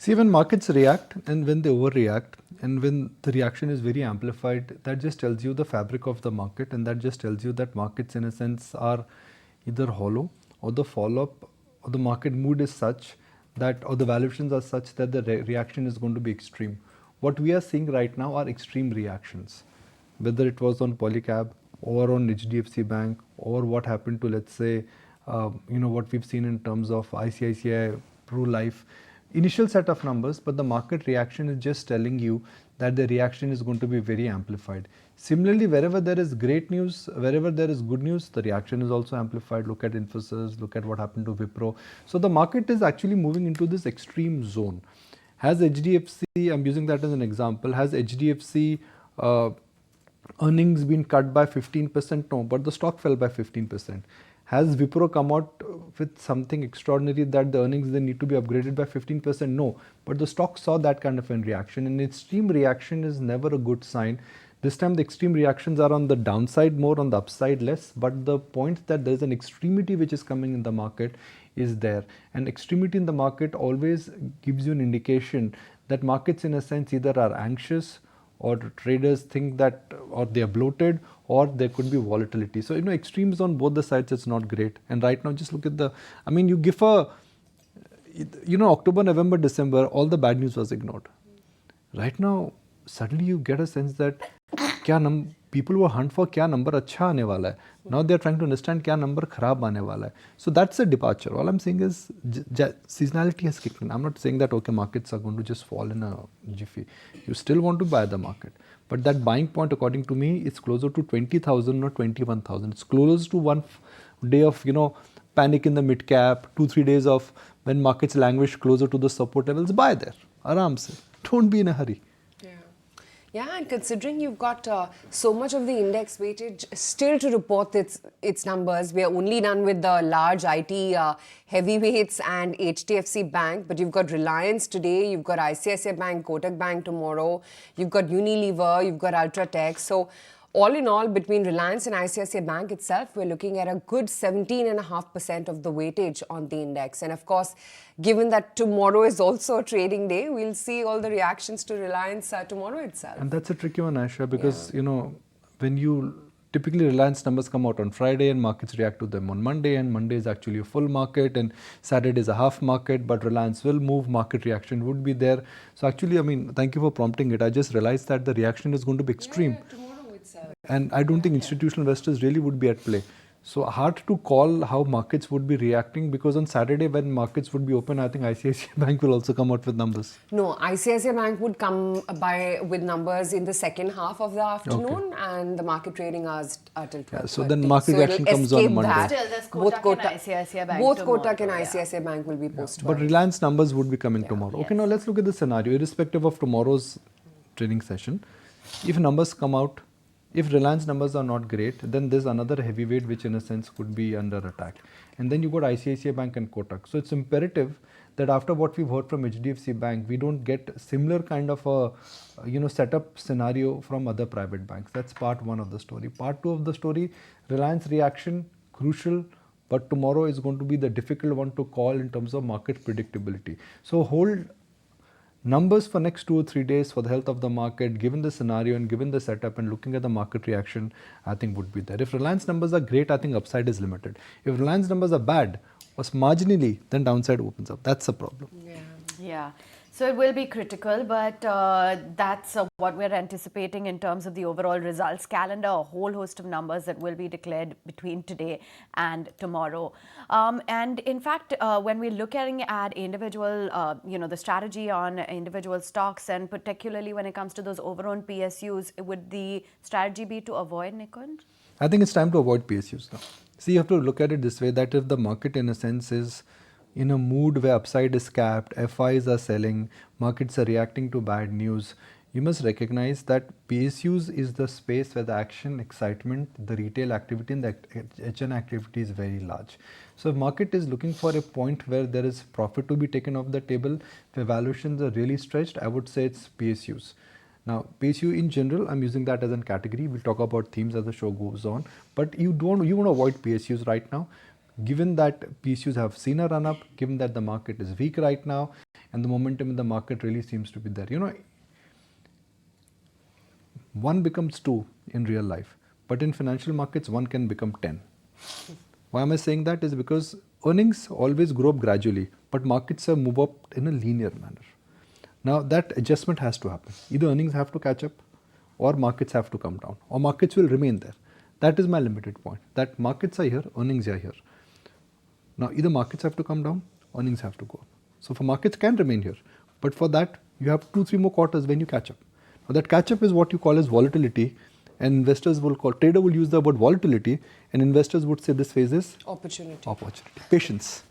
See, when markets react and when they overreact and when the reaction is very amplified, that just tells you the fabric of the market, and that just tells you that markets in a sense are either hollow, or the follow-up or the market mood is such that, or the valuations are such that the reaction is going to be extreme. What we are seeing right now are extreme reactions, whether it was on Polycab or on HDFC Bank, or what happened to, let's say, what we've seen in terms of ICICI Pro Life. Initial set of numbers, but the market reaction is just telling you that the reaction is going to be very amplified. Similarly, wherever there is great news, wherever there is good news, the reaction is also amplified. Look at Infosys, look at what happened to Wipro. So the market is actually moving into this extreme zone. Has HDFC, I'm using that as an example, has HDFC earnings been cut by 15%? No, but the stock fell by 15%. Has Wipro come out with something extraordinary that the earnings they need to be upgraded by 15%? No, but the stock saw that kind of a reaction, and extreme reaction is never a good sign. This time the extreme reactions are on the downside more, on the upside less, but the point that there is an extremity which is coming in the market is there, and extremity in the market always gives you an indication that markets in a sense either are anxious, or traders think that, or they are bloated, or there could be volatility. So, extremes on both the sides, it's not great. And right now, just look at you give October, November, December, all the bad news was ignored. Right now, suddenly you get a sense that people will hunt for kya number acha aane wala hai. Now they are trying to understand kya number kharab aane wala hai. So that's a departure. All I'm saying is seasonality has kicked in. I'm not saying that okay, markets are going to just fall in a jiffy. You still want to buy the market, but that buying point, according to me, is closer to 20,000 or 21,000. It's close to one day of panic in the mid cap, 2-3 days of when markets languish closer to the support levels. Buy there, aram se. Don't be in a hurry. Yeah, and considering you've got so much of the index weightage still to report its numbers, we are only done with the large IT heavyweights and HDFC Bank, but you've got Reliance today, you've got ICICI Bank, Kotak Bank tomorrow, you've got Unilever, you've got UltraTech. So all in all, between Reliance and ICICI Bank itself, we're looking at a good 17.5% of the weightage on the index. And of course, given that tomorrow is also a trading day, we'll see all the reactions to Reliance tomorrow itself. And that's a tricky one, Aisha, because, when you typically Reliance numbers come out on Friday and markets react to them on Monday, and Monday is actually a full market and Saturday is a half market, but Reliance will move, market reaction would be there. So actually, thank you for prompting it. I just realized that the reaction is going to be extreme. Yeah, tomorrow itself. And I don't think institutional investors really would be at play. So hard to call how markets would be reacting, because on Saturday when markets would be open, I think ICICI Bank will also come out with numbers. No, ICICI Bank would come with numbers in the second half of the afternoon, and the market trading hours are till 12:30. Yeah, so then market reaction comes on Monday. Still, there's Kotak and ICICI Bank both tomorrow, Kotak and ICICI Bank will be post. But Reliance numbers would be coming tomorrow. Okay, now let's look at the scenario. Irrespective of tomorrow's trading session, if numbers come out, if Reliance numbers are not great, then there's another heavyweight which in a sense could be under attack. And then you got ICICI Bank and Kotak. So it's imperative that after what we've heard from HDFC Bank, we don't get similar kind of a setup scenario from other private banks. That's part one of the story. Part two of the story, Reliance reaction, crucial, but tomorrow is going to be the difficult one to call in terms of market predictability. So hold numbers for next 2 or 3 days for the health of the market, given the scenario and given the setup and looking at the market reaction, I think would be there. If Reliance numbers are great, I think upside is limited. If Reliance numbers are bad or marginally, then downside opens up. That's a problem. Yeah. So it will be critical, but that's what we're anticipating in terms of the overall results calendar, a whole host of numbers that will be declared between today and tomorrow. And in fact, when we're looking at individual, the strategy on individual stocks, and particularly when it comes to those overall PSUs, would the strategy be to avoid, Nikunj? I think it's time to avoid PSUs now. See, you have to look at it this way, that if the market in a sense is in a mood where upside is capped, FIIs are selling, markets are reacting to bad news, you must recognize that PSUs is the space where the action, excitement, the retail activity and the HN activity is very large. So if market is looking for a point where there is profit to be taken off the table, where valuations are really stretched, I would say it's PSUs. Now, PSU in general, I'm using that as a category. We'll talk about themes as the show goes on. But you want to avoid PSUs right now, given that PSUs have seen a run up, given that the market is weak right now, and the momentum in the market really seems to be there. You know, 1 becomes 2 in real life, but in financial markets 1 can become 10. Why am I saying that? Is because earnings always grow up gradually, but markets move up in a linear manner. Now that adjustment has to happen. Either earnings have to catch up, or markets have to come down, or markets will remain there. That is my limited point, that markets are here, earnings are here. Now either markets have to come down, earnings have to go up. So for markets can remain here, but for that you have 2-3 more quarters when you catch up. Now that catch up is what you call as volatility, and investors will call, trader will use the word volatility, and investors would say this phase is Opportunity. patience.